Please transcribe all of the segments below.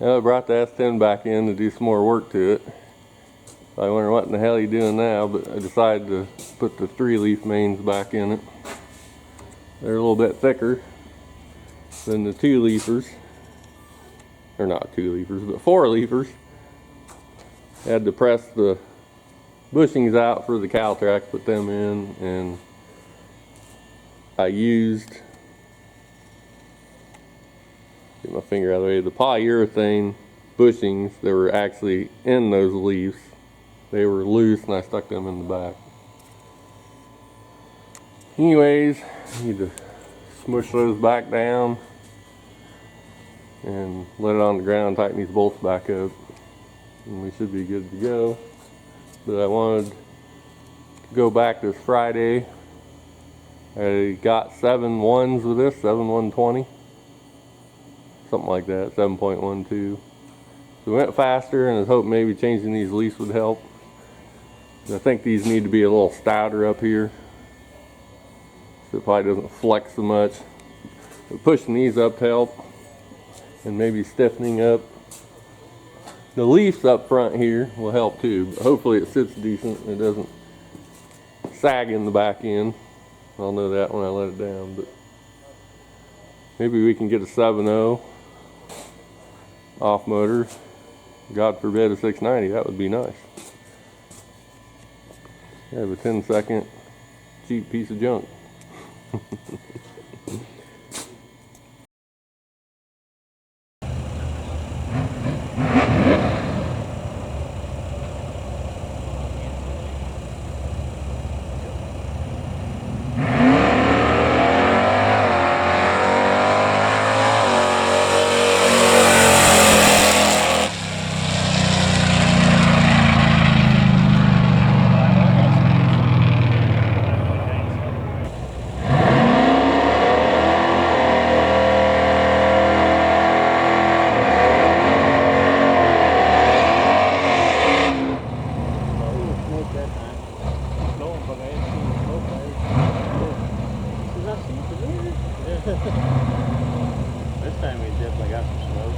Well, I brought the S10 back in to do some more work to it. I wonder what in the hell you're doing now, but I decided to put the 3-leaf mains back in it. They're a little bit thicker than the 2-leafers. Or not 2-leafers, but 4-leafers. I had to press the bushings out for the cow track, put them in, and I used, get my finger out of the way, the polyurethane bushings that were actually in those leaves. They were loose and I stuck them in the back. Anyways, I need to smush those back down and let it on the ground, tighten these bolts back up, and we should be good to go. But I wanted to go back this Friday. I got 7 1s with this, 7 120, something like that, 7.12. So we went faster, and I was hoping maybe changing these leaves would help. I think these need to be a little stouter up here, so it probably doesn't flex so much. But pushing these up to help, and maybe stiffening up the leaves up front here will help too. But hopefully it sits decent and it doesn't sag in the back end. I'll know that when I let it down. But maybe we can get a 7.0 off motor. God forbid a 690, that would be nice. I have a 10-second cheap piece of junk. This time we definitely got some smoke.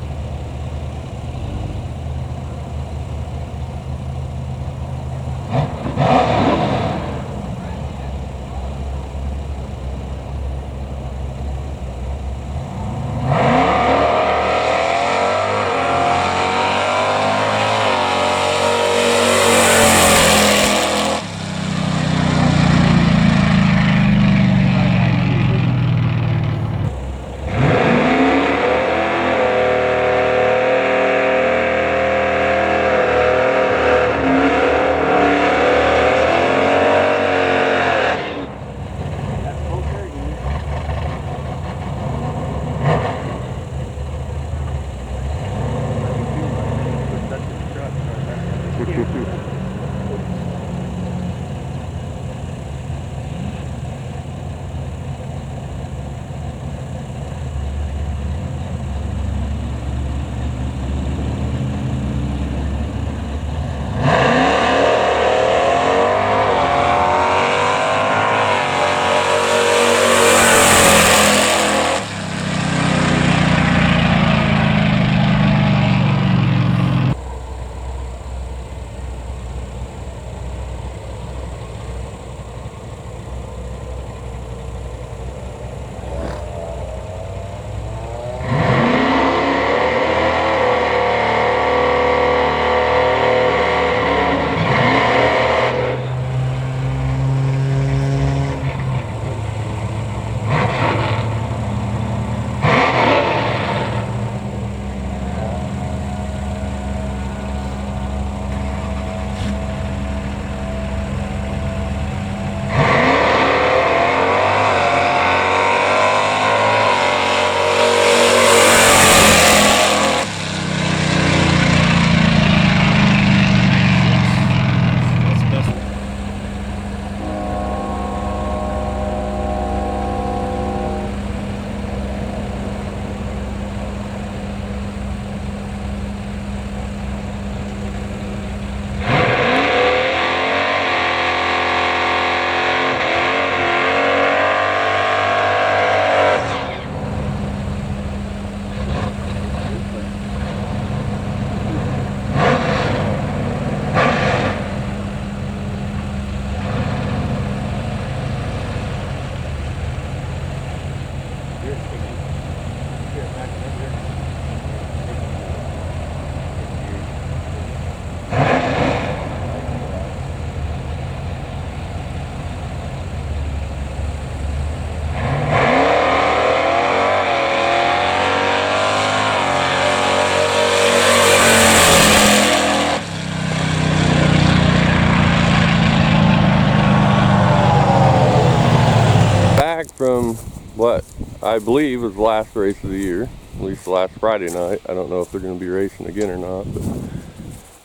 I believe is the last race of the year, at least the last Friday night. I don't know if they're going to be racing again or not, but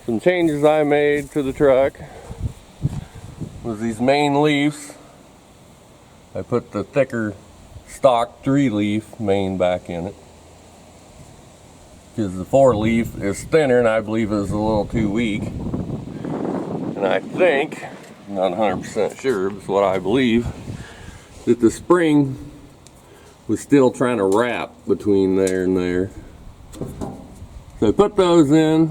some changes I made to the truck was these main leaves. I put the thicker stock 3-leaf main back in it because the 4-leaf is thinner and I believe is a little too weak. And I think, I'm not 100% sure, but it's what I believe, that the spring was still trying to wrap between there and there. So I put those in,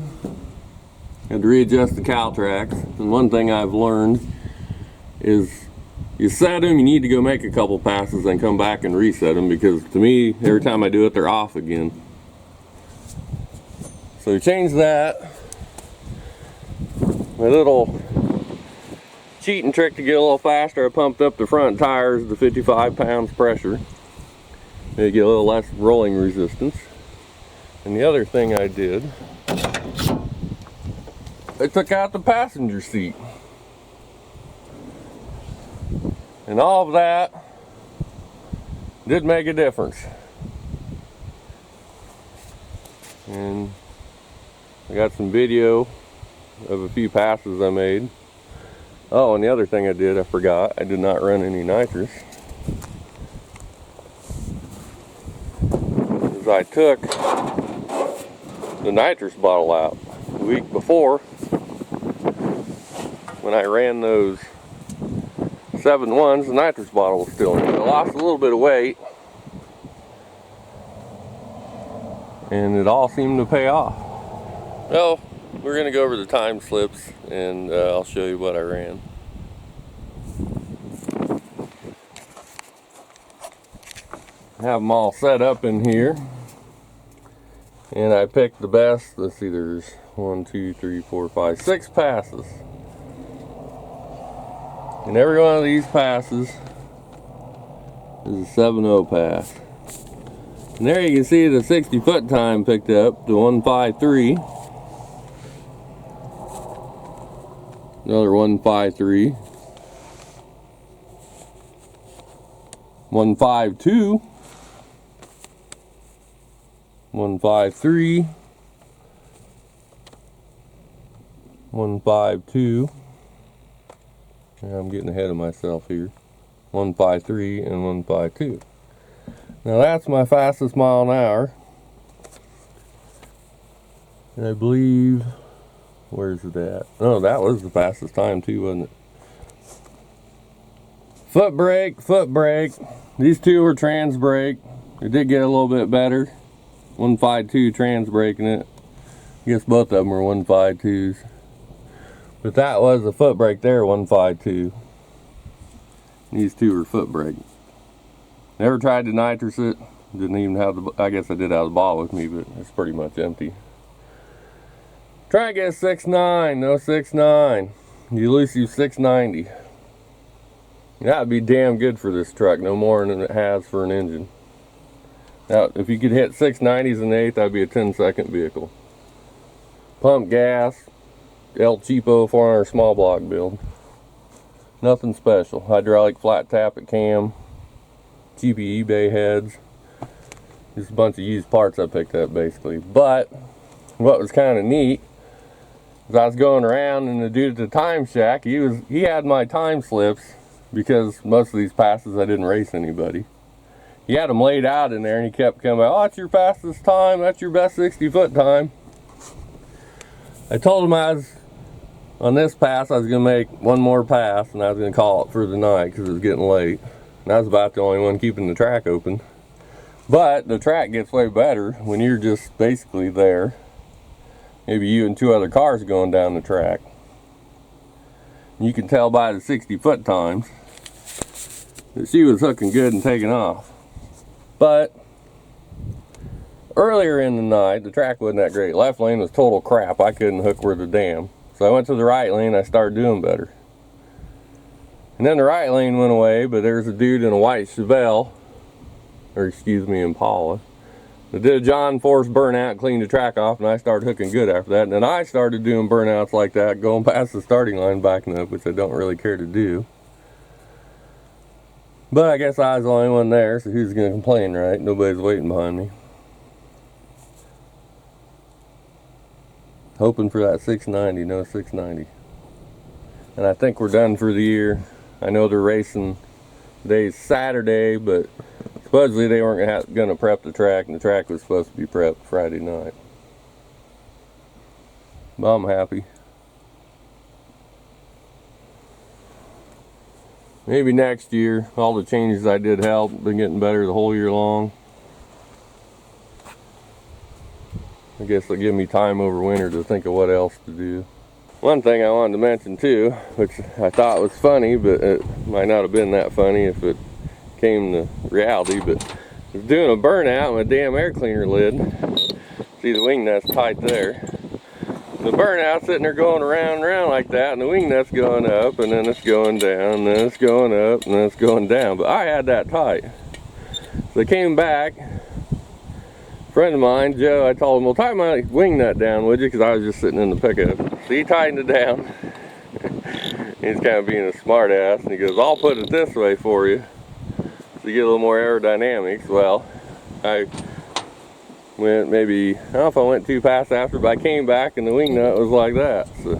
had to readjust the cow tracks. And one thing I've learned is you set them, you need to go make a couple passes and come back and reset them, because to me, every time I do it, they're off again. So we changed that. My little cheating trick to get a little faster, I pumped up the front tires to 55 pounds pressure. They get a little less rolling resistance. And the other thing I did, I took out the passenger seat. And all of that did make a difference. And I got some video of a few passes I made. Oh, and the other thing I did, I forgot, I did not run any nitrous. I took the nitrous bottle out the week before when I ran those 7.1s. The nitrous bottle was still in it. I lost a little bit of weight and it all seemed to pay off. Well, we're gonna go over the time slips and I'll show you what I ran. I have them all set up in here. And I picked the best. Let's see, there's 1, 2, 3, 4, 5, 6 passes. And every one of these passes is a 7.0 pass. And there you can see the 60-foot time picked up to 1:53. Another 1:53. 1:52. 1:53, 1:52. I'm getting ahead of myself here. 1:53 and 1:52. Now that's my fastest mile an hour. And I believe, where's it at? Oh, that was the fastest time too, wasn't it? Foot brake, foot brake. These two were trans brake. It did get a little bit better. 152 trans braking it. I guess both of them were 152s. But that was a foot brake there, 152. These two were foot brake. Never tried to nitrous it. Didn't even have the, I guess I did have the bottle with me, but it's pretty much empty. Try to get a 6.9, no 6.9. Elusive 690. That would be damn good for this truck, no more than it has for an engine. Now, if you could hit 690s and 8, that'd be a 10-second vehicle. Pump gas, El Cheapo 400 small block build. Nothing special. Hydraulic flat tappet cam, cheapy eBay heads. Just a bunch of used parts I picked up basically. But what was kind of neat is I was going around and the dude at the time shack, he had my time slips because most of these passes I didn't race anybody. He had them laid out in there and he kept coming, oh, that's your fastest time, that's your best 60-foot time. I told him I was, on this pass, I was going to make one more pass and I was going to call it for the night because it was getting late. And I was about the only one keeping the track open. But the track gets way better when you're just basically there. Maybe you and 2 other cars going down the track. You can tell by the 60-foot times that she was hooking good and taking off. But earlier in the night, the track wasn't that great. Left lane was total crap. I couldn't hook worth a damn. So I went to the right lane, I started doing better. And then the right lane went away, but there's a dude in a white Chevelle, or excuse me, Impala, that did a John Force burnout, cleaned the track off, and I started hooking good after that. And then I started doing burnouts like that, going past the starting line, backing up, which I don't really care to do. But I guess I was the only one there, so who's gonna complain, right? Nobody's waiting behind me. Hoping for that 690, no 690. And I think we're done for the year. I know they're racing today's Saturday, but supposedly they weren't gonna prep the track, and the track was supposed to be prepped Friday night. But I'm happy. Maybe next year. All the changes I did help. Been getting better the whole year long. I guess it'll give me time over winter to think of what else to do. One thing I wanted to mention too, which I thought was funny, but it might not have been that funny if it came to reality, but I was doing a burnout with a damn air cleaner lid. See the wing nut's tight there. The burnout's sitting there going around and around like that, and the wing nut's going up, and then it's going down, and then it's going up, and then it's going down. But I had that tight. So I came back. A friend of mine, Joe, I told him, well, tighten my wing nut down, would you? Because I was just sitting in the pickup. So he tightened it down. He's kind of being a smart ass, and he goes, I'll put it this way for you, so you get a little more aerodynamics. Well, I went maybe, I don't know if I went too fast after, but I came back and the wing nut was like that. So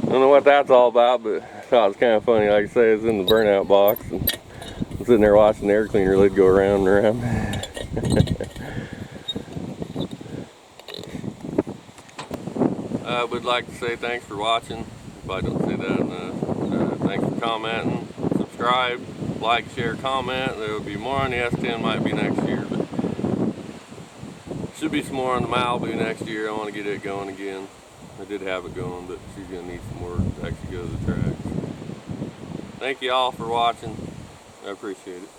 I don't know what that's all about, but I thought it was kind of funny. Like I say, it's in the burnout box, and I'm sitting there watching the air cleaner lid go around and around. I would like to say thanks for watching. If I don't say that enough. Thanks for commenting, subscribe, like, share, comment. There will be more on the S10, might be next year, but should be some more on the Malibu next year. I want to get it going again. I did have it going, but she's going to need some more to actually go to the track. Thank you all for watching. I appreciate it.